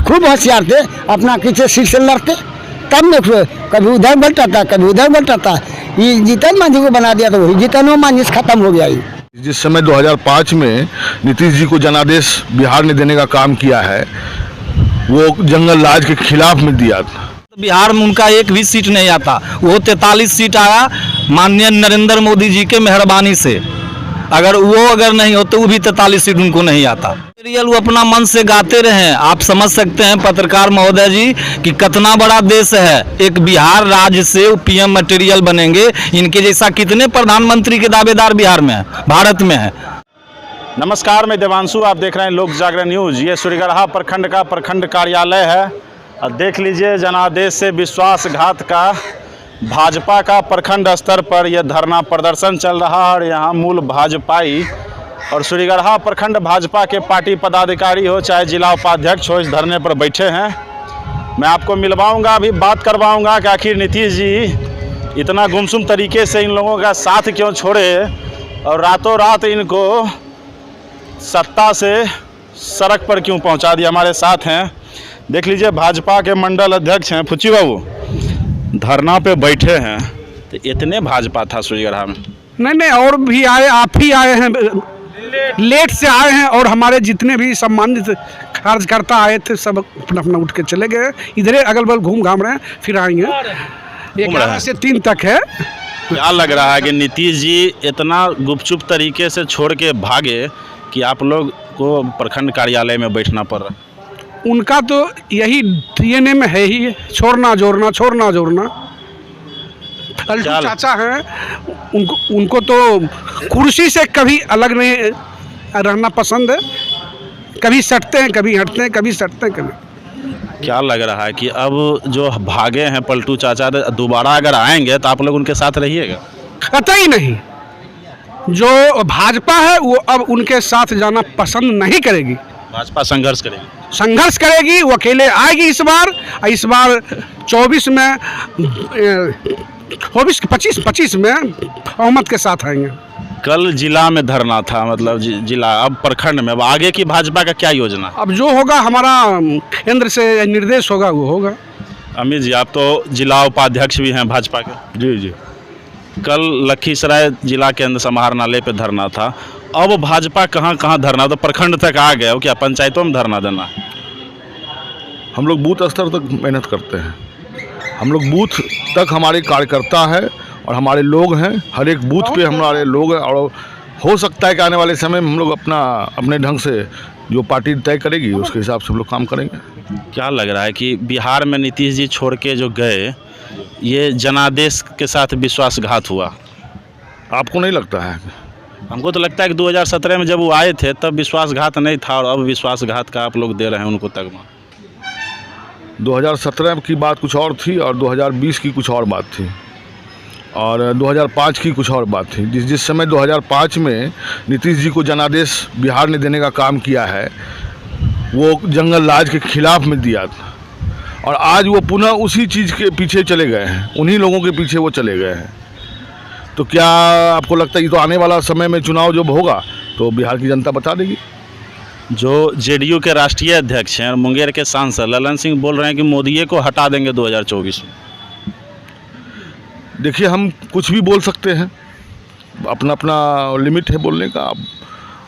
खूब होशियार थे, अपना पीछे सीट से लड़ते, तब में कभी उधर बल्टाता कभी उधर बल्टाता। ये जीतन मांझी को बना दिया तो वही जीतन मांझी खत्म हो गया। जिस समय 2005 में नीतीश जी को जनादेश बिहार ने देने का काम किया है, वो जंगल राज के खिलाफ में दिया था। बिहार में उनका एक भी सीट नहीं आता, वो 43 सीट आया माननीय नरेंद्र मोदी जी के मेहरबानी से। अगर नहीं हो तो वो भी 43 सीट उनको नहीं आता। मटेरियल वो अपना मन से गाते रहे। आप समझ सकते हैं पत्रकार महोदय जी कि कितना बड़ा देश है, एक बिहार राज्य से वो पीएम मटेरियल बनेंगे। इनके जैसा कितने प्रधानमंत्री के दावेदार बिहार में है, भारत में है। नमस्कार, मैं देवांशु, आप देख रहे हैं लोक जागरण न्यूज़। ये सूर्यगढ़ा प्रखंड का प्रखंड कार्यालय है और देख लीजिए जनादेश से विश्वासघात का भाजपा का प्रखंड स्तर पर यह धरना प्रदर्शन चल रहा है। और यहाँ मूल भाजपाई और सूर्यगढ़ा प्रखंड भाजपा के पार्टी पदाधिकारी हो चाहे जिला उपाध्यक्ष हो, इस धरने पर बैठे हैं। मैं आपको मिलवाऊंगा, अभी बात करवाऊंगा कि आखिर नीतीश जी इतना गुमसुम तरीके से इन लोगों का साथ क्यों छोड़े और रातों रात इनको सत्ता से सड़क पर क्यों पहुंचा दिया। हमारे साथ हैं, देख लीजिए भाजपा के मंडल अध्यक्ष हैं फुच्ची बाबू, धरना पे बैठे हैं। तो इतने भाजपा था सूर्यगढ़ा में? नहीं, और भी आए, आप ही आए हैं, लेट से आए हैं। और हमारे जितने भी सम्मानित कार्यकर्ता आए थे सब अपना अपना उठ के चले गए। इधर अगल बगल घूम घाम रहे हैं, फिर आएंगे। 11 से 3 तक है। क्या लग रहा है कि नीतीश जी इतना गुपचुप तरीके से छोड़ के भागे कि आप लोग को प्रखंड कार्यालय में बैठना पड़ रहा? उनका तो यही डीएनए में है ही, छोड़ना जोड़ना छोड़ना जोड़ना। चाचा हैं, उनको तो कुर्सी से कभी अलग नहीं रहना पसंद है। कभी सटते हैं, कभी हटते हैं, कभी सटते हैं, कभी। क्या लग रहा है कि अब जो भागे हैं पलटू चाचा दोबारा अगर आएंगे तो आप लोग उनके साथ रहिएगा? कतई नहीं। जो भाजपा है वो अब उनके साथ जाना पसंद नहीं करेगी। भाजपा संघर्ष करेगी, वो अकेले आएगी इस बार। 24 में 25 में बहुमत के साथ आएंगे। कल जिला में धरना था, मतलब जिला, अब प्रखंड में। अब आगे की भाजपा का क्या योजना? अब जो होगा हमारा केंद्र से निर्देश होगा वो होगा। अमित जी, आप तो जिला उपाध्यक्ष भी हैं भाजपा के। जी। कल लखीसराय जिला केंद्र समाहरणालय पे धरना था। अब भाजपा कहाँ कहाँ धरना, तो प्रखंड तक आ गए हो क्या? पंचायतों में धरना देना? हम लोग बूथ स्तर तक मेहनत करते हैं। हम लोग बूथ तक हमारे कार्यकर्ता है और हमारे लोग हैं। हर एक बूथ पे हमारे लोग हैं और हो सकता है कि आने वाले समय में हम लोग अपने ढंग से जो पार्टी तय करेगी उसके हिसाब से हम लोग काम करेंगे। क्या लग रहा है कि बिहार में नीतीश जी छोड़ के जो गए, ये जनादेश के साथ विश्वासघात हुआ? आपको नहीं लगता है? हमको तो लगता है कि 2017 में जब वो आए थे तब विश्वासघात नहीं था और अब विश्वासघात का आप लोग दे रहे हैं उनको तगमा। 2017 की बात कुछ और थी और 2020 की कुछ और बात थी और 2005 की कुछ और बात थी। जिस समय 2005 में नीतीश जी को जनादेश बिहार ने देने का काम किया है, वो जंगल राज के खिलाफ में दिया था और आज वो पुनः उसी चीज़ के पीछे चले गए हैं, उन्हीं लोगों के पीछे वो चले गए हैं। तो क्या आपको लगता है कि तो आने वाला समय में चुनाव जब होगा तो बिहार की जनता बता देगी? जो जेडीयू के राष्ट्रीय अध्यक्ष हैं और मुंगेर के सांसद ललन सिंह बोल रहे हैं कि मोदी को हटा देंगे 2024 में। देखिए, हम कुछ भी बोल सकते हैं, अपना अपना लिमिट है बोलने का। अब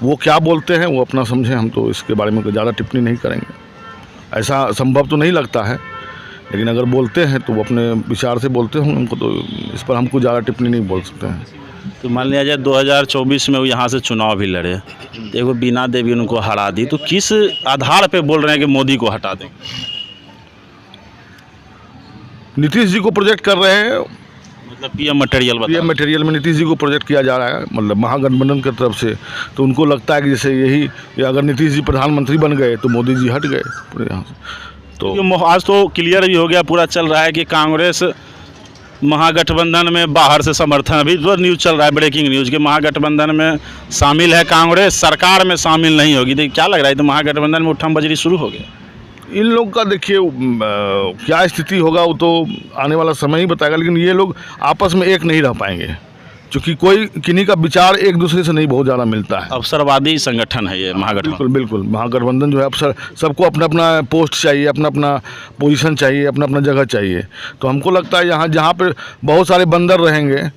वो क्या बोलते हैं वो अपना समझें, हम तो इसके बारे में ज़्यादा टिप्पणी नहीं करेंगे। ऐसा संभव तो नहीं लगता है, लेकिन अगर बोलते हैं तो वो अपने विचार से बोलते होंगे, हमको तो इस पर हमको ज़्यादा टिप्पणी नहीं बोल सकते हैं। तो मान लिया जाए 2024 में वो यहाँ से चुनाव भी लड़े, देखो बीना देवी उनको हरा दी, तो किस आधार पे बोल रहे हैं कि मोदी को हटा दें? नीतीश जी को प्रोजेक्ट कर रहे हैं, मतलब पीएम मटेरियल में नीतीश जी को प्रोजेक्ट किया जा रहा है, मतलब महागठबंधन की तरफ से। तो उनको लगता है कि जैसे यही अगर नीतीश जी प्रधानमंत्री बन गए तो मोदी जी हट गए पूरे यहाँ से। तो आज तो क्लियर भी हो गया, पूरा चल रहा है कि कांग्रेस महागठबंधन में बाहर से समर्थन, अभी तो न्यूज़ चल रहा है, ब्रेकिंग न्यूज़ कि महागठबंधन में शामिल है कांग्रेस, सरकार में शामिल नहीं होगी। तो क्या लग रहा है, तो महागठबंधन में उठम बजरी शुरू हो गया? इन लोग का देखिए क्या स्थिति होगा वो तो आने वाला समय ही बताएगा, लेकिन ये लोग आपस में एक नहीं रह पाएंगे। क्योंकि कोई किन्हीं का विचार एक दूसरे से नहीं बहुत ज़्यादा मिलता है। अवसरवादी संगठन है ये महागठबंधन। बिल्कुल बिल्कुल, महागठबंधन जो है अवसर, सबको अपना अपना पोस्ट चाहिए, अपना अपना पोजीशन चाहिए, अपना अपना जगह चाहिए। तो हमको लगता है यहाँ जहाँ पे बहुत सारे बंदर रहेंगे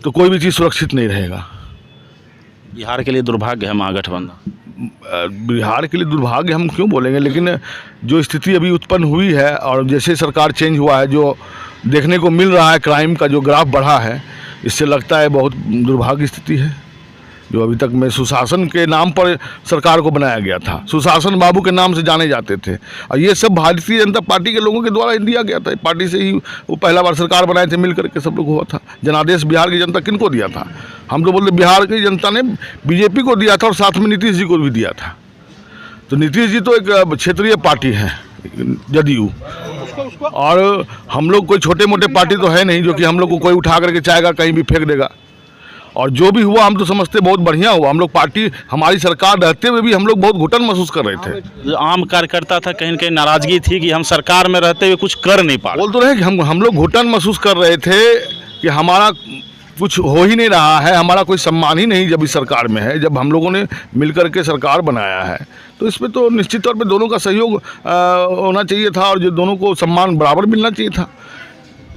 तो कोई भी चीज़ सुरक्षित नहीं रहेगा। बिहार के लिए दुर्भाग्य है महागठबंधन। बिहार के लिए दुर्भाग्य हम क्यों बोलेंगे, लेकिन जो स्थिति अभी उत्पन्न हुई है और जैसे सरकार चेंज हुआ है, जो देखने को मिल रहा है क्राइम का जो ग्राफ बढ़ा है, इससे लगता है बहुत दुर्भाग्य स्थिति है। जो अभी तक में सुशासन के नाम पर सरकार को बनाया गया था, सुशासन बाबू के नाम से जाने जाते थे, और ये सब भारतीय जनता पार्टी के लोगों के द्वारा दिया गया था। पार्टी से ही वो पहला बार सरकार बनाए थे, मिल करके सब लोग हुआ था। जनादेश बिहार की जनता किनको दिया था? हम तो बोलते बिहार की जनता ने बीजेपी को दिया था और साथ में नीतीश जी को भी दिया था। तो नीतीश जी तो एक क्षेत्रीय पार्टी है जदयू, और हम लोग कोई छोटे मोटे पार्टी तो है नहीं जो कि हम लोग को कोई उठा करके चाहेगा कहीं भी फेंक देगा। और जो भी हुआ हम तो समझते बहुत बढ़िया हुआ। हम लोग पार्टी, हमारी सरकार रहते हुए भी हम लोग बहुत घुटन महसूस कर रहे थे। जो आम कार्यकर्ता था कहीं न कहीं नाराजगी थी कि हम सरकार में रहते हुए कुछ कर नहीं पा रहे। बोल तो रहे कि हम लोग घुटन महसूस कर रहे थे कि हमारा कुछ हो ही नहीं रहा है, हमारा कोई सम्मान ही नहीं जब इस सरकार में है। जब हम लोगों ने मिलकर के सरकार बनाया है तो इसमें तो निश्चित तौर पे दोनों का सहयोग होना चाहिए था और जो दोनों को सम्मान बराबर मिलना चाहिए था।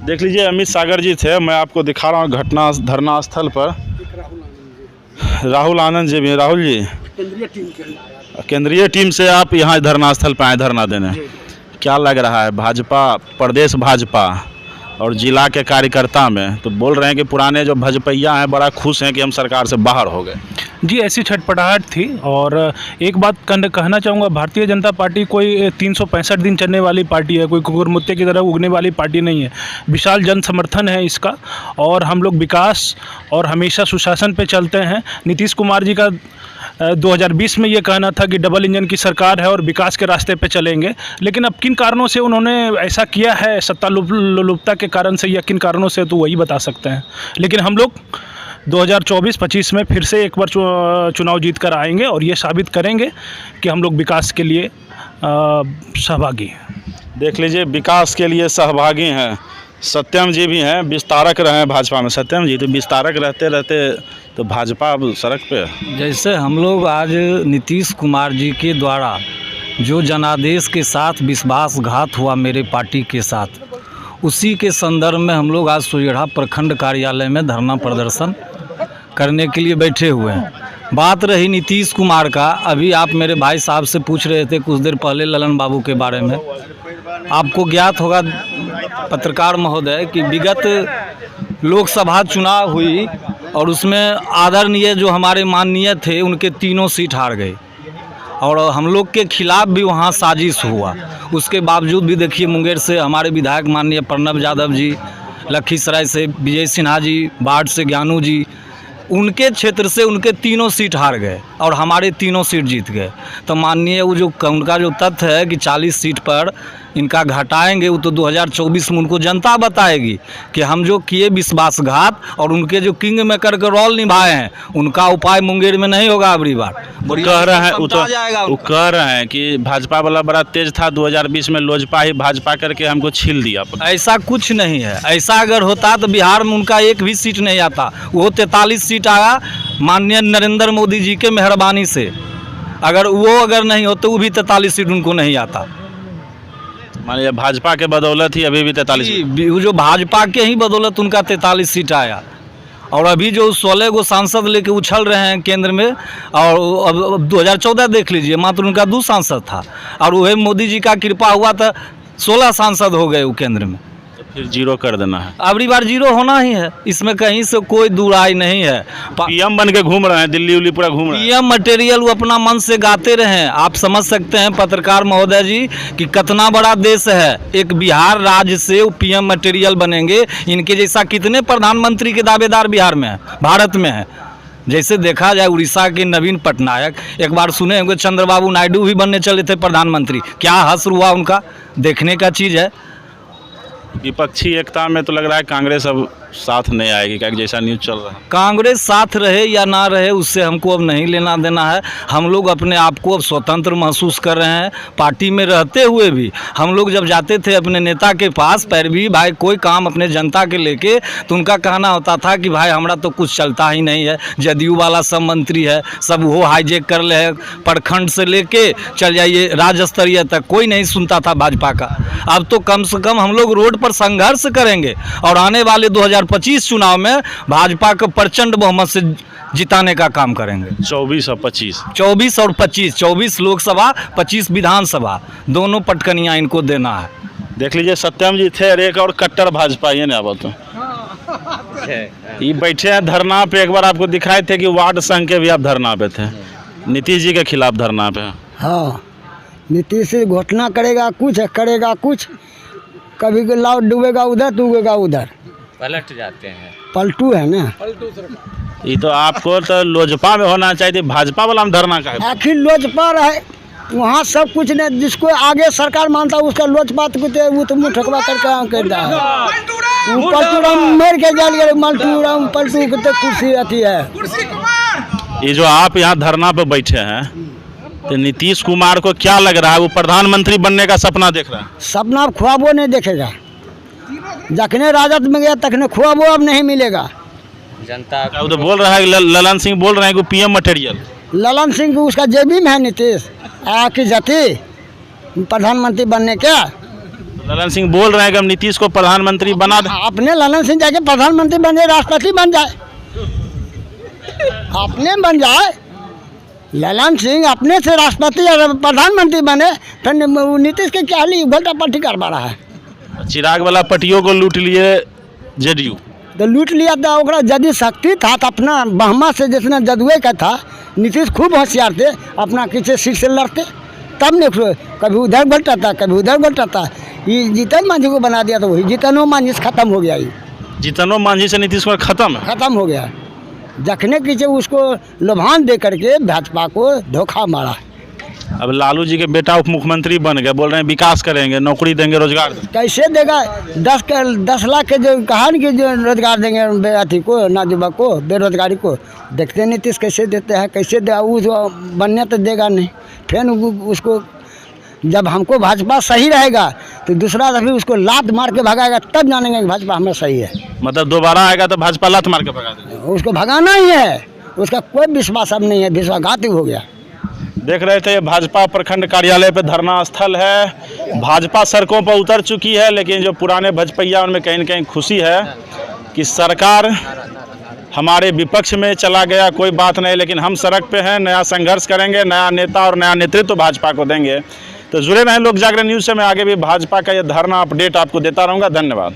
देख लीजिए अमित सागर जी थे, मैं आपको दिखा रहा हूँ घटना धरना स्थल पर राहुल आनंद जी भी। राहुल जी केंद्रीय टीम से आप यहाँ धरना स्थल पर आए धरना देने, क्या लग रहा है? भाजपा, प्रदेश भाजपा और जिला के कार्यकर्ता में तो बोल रहे हैं कि पुराने जो भाजपैया हैं बड़ा खुश हैं कि हम सरकार से बाहर हो गए। जी, ऐसी छटपटाहट थी। और एक बात कहना चाहूँगा, भारतीय जनता पार्टी कोई 365 दिन चलने वाली पार्टी है, कोई कुकुरमुत्ते की तरह उगने वाली पार्टी नहीं है। विशाल जन समर्थन है इसका, और हम लोग विकास और हमेशा सुशासन पे चलते हैं। नीतीश कुमार जी का 2020 में ये कहना था कि डबल इंजन की सरकार है और विकास के रास्ते पे चलेंगे, लेकिन अब किन कारणों से उन्होंने ऐसा किया है, सत्ता लोलुपता के कारण से या किन कारणों से, तो वही बता सकते हैं। लेकिन हम लोग 2024-25 में फिर से एक बार चुनाव जीत कर आएंगे और ये साबित करेंगे कि हम लोग विकास के लिए सहभागी हैं। देख लीजिए, विकास के लिए सहभागी हैं। सत्यम जी भी हैं, विस्तारक रहे हैं भाजपा में। सत्यम जी, तो विस्तारक रहते रहते तो भाजपा अब सड़क पे है। जैसे हम लोग आज नीतीश कुमार जी के द्वारा जो जनादेश के साथ विश्वासघात हुआ मेरे पार्टी के साथ, उसी के संदर्भ में हम लोग आज सोजड़ा प्रखंड कार्यालय में धरना प्रदर्शन करने के लिए बैठे हुए हैं। बात रही नीतीश कुमार का, अभी आप मेरे भाई साहब से पूछ रहे थे कुछ देर पहले ललन बाबू के बारे में। आपको ज्ञात होगा पत्रकार महोदय कि विगत लोकसभा चुनाव हुई और उसमें आदरणीय जो हमारे माननीय थे उनके 3 सीट हार गए और हम लोग के खिलाफ भी वहाँ साजिश हुआ। उसके बावजूद भी देखिए, मुंगेर से हमारे विधायक माननीय प्रणब यादव जी, लखीसराय से विजय सिन्हा जी, बाढ़ से ज्ञानू जी, उनके क्षेत्र से उनके 3 सीट हार गए और हमारे 3 सीट जीत गए। तो माननीय वो जो उनका जो तथ्य है कि 40 सीट पर इनका घटाएंगे, वो तो 2024 में उनको जनता बताएगी कि हम जो किए विश्वासघात और उनके जो किंग मेकर के रोल निभाए हैं, उनका उपाय मुंगेर में नहीं होगा अगली बार। कह रहे हैं वो कह रहे हैं कि भाजपा वाला बड़ा तेज था, 2020 में लोजपा ही भाजपा करके हमको छील दिया। ऐसा कुछ नहीं है। ऐसा अगर होता तो बिहार में उनका एक भी सीट नहीं आता। वो 43 सीट आया माननीय नरेंद्र मोदी जी के मेहरबानी से। अगर नहीं हो तो वो भी 43 सीट उनको नहीं आता। मानिए भाजपा के बदौलत ही अभी भी 43 जो भाजपा के ही बदौलत उनका 43 सीट आया। और अभी जो 16 गो सांसद लेके उछल रहे हैं केंद्र में, और अब 2014 देख लीजिए, मात्र उनका 2 सांसद था और वही मोदी जी का कृपा हुआ तो 16 सांसद हो गए वो केंद्र में। फिर जीरो कर देना है, अगली बार जीरो होना ही है, इसमें कहीं से कोई दुराई नहीं है। पीएम बन के घूम रहे हैं, दिल्ली उल्ली पूरा घूम रहे हैं। पीएम मटेरियल वो अपना मन से गाते रहे। आप समझ सकते हैं पत्रकार महोदय जी कि कितना बड़ा देश है। एक बिहार राज्य से वो पीएम मटेरियल बनेंगे। इनके जैसा कितने प्रधानमंत्री के दावेदार बिहार में है, भारत में है। जैसे देखा जाए उड़ीसा के नवीन पटनायक, एक बार सुने होंगे चंद्रबाबू नायडू भी बनने चले थे प्रधानमंत्री। क्या हश्र हुआ उनका, देखने का चीज़ है। विपक्षी एकता में तो लग रहा है कांग्रेस अब साथ नहीं आएगी, क्या जैसा न्यूज़ चल रहा है? कांग्रेस साथ रहे या ना रहे उससे हमको अब नहीं लेना देना है। हम लोग अपने आप को अब स्वतंत्र महसूस कर रहे हैं। पार्टी में रहते हुए भी हम लोग जब जाते थे अपने नेता के पास पैरवी भाई कोई काम अपने जनता के लेके, तो उनका कहना होता था कि भाई हमारा तो कुछ चलता ही नहीं है, जदयू वाला सब मंत्री है, सब वो हाईजेक कर ले है, प्रखंड से लेके चल जाइए राज्य स्तरीय तक, कोई नहीं सुनता था भाजपा का। अब तो कम से कम हम लोग रोड पर संघर्ष करेंगे और आने वाले 2025 चुनाव में भाजपा को प्रचंड बहुमत से जिताने का काम करेंगे। 24 और 25 24 और 25, 24 लोकसभा 25 विधानसभा, दोनों पटकनियाँ इनको देना है। देख लीजिए सत्यम जी थे और एक और कट्टर भाजपा ये ना बोलते ये बैठे हैं धरना पे। एक बार आपको दिखाए थे कि वार्ड संघ के भी आप धरना पे थे, नीतीश जी के खिलाफ धरना पे। हाँ, नीतीश घोषणा करेगा कुछ, कभी लाव डूबेगा उधर डूबेगा उधर, पलट जाते हैं, पलटू है ना। ये तो आपको तो लोजपा में होना चाहिए, भाजपा वाला में धरना का है। आखिर लोजपा रहे वहाँ सब कुछ नहीं, जिसको आगे सरकार मानता उसका लोजपा तो वो तो मुँह ठकवा करके रहा है। वो पलटूराम मर के जल गए, मलटूराम पलटू की तो कुर्सी आती है। ये जो आप यहाँ धरना पे बैठे हैं, तो नीतीश कुमार को क्या लग रहा है, वो प्रधानमंत्री बनने का सपना देख रहा है? सपना अब ख्वाबो नहीं देखेगा, जखने राजद में गया तखने ख्वाबो अब नहीं मिलेगा। जनता वो तो बोल रहा है ललन सिंह बोल रहे हैं कि पीएम मटेरियल। ललन सिंह उसका जेबी में है नीतीश आके जाते प्रधानमंत्री बनने क्या। ललन सिंह बोल रहे हैं कि हम नीतीश को प्रधानमंत्री बना दें। अपने ललन सिंह जाके प्रधानमंत्री बने, राष्ट्रपति बन जाए, अपने बन जाए ललन सिंह अपने से राष्ट्रपति और प्रधानमंत्री बने, फिर नीतीश के क्या लिए उल्टा पलटी करवा रहा है। चिराग वाला पट्टियों को लूट लिए जेडीयू, तो लूट लिया था, ओकरा यदि शक्ति था तो अपना बहमा से जितना जदुए का था, नीतीश खूब होशियार थे, अपना किसी सीट से लड़ते, तब नहीं कभी उधर बलटाता कभी उधर बलटाता। ये जीतन मांझी को बना दिया तो वही जीतनो मांझी से खत्म हो गया। ये जीतनो मांझी से नीतीश कुमार खत्म हो गया, जखने किसी उसको लुभान दे करके भाजपा को धोखा मारा। अब लालू जी के बेटा उप मुख्यमंत्री बन गए, बोल रहे हैं विकास करेंगे, नौकरी देंगे, रोजगार देंगे। कैसे देगा? 10 लाख के जो कहा कि जो रोजगार देंगे अथी को, नाजुबा को, बेरोजगारी को, देखते नीतीश कैसे देते हैं, कैसे दे उस बनने तो देगा नहीं। फिर उसको जब हमको भाजपा सही रहेगा तो दूसरा दफे उसको लात मार के भगाएगा, तब जानेंगे कि भाजपा हमें सही है। मतलब दोबारा आएगा तो भाजपा लात मार के भगा देगा, उसको भगाना ही है, उसका कोई विश्वास अब नहीं है, विश्वासघाती हो गया। देख रहे थे भाजपा प्रखंड कार्यालय पे धरना स्थल है। भाजपा सड़कों पर उतर चुकी है, लेकिन जो पुराने भजपैया उनमें कहीं न कहीं खुशी है कि सरकार हमारे विपक्ष में चला गया, कोई बात नहीं, लेकिन हम सड़क पे हैं, नया संघर्ष करेंगे, नया नेता और नया नेतृत्व भाजपा को देंगे। तो जुड़े रहें लोक जागरण न्यूज़ से, मैं आगे भी भाजपा का यह धरना अपडेट आपको देता रहूँगा। धन्यवाद।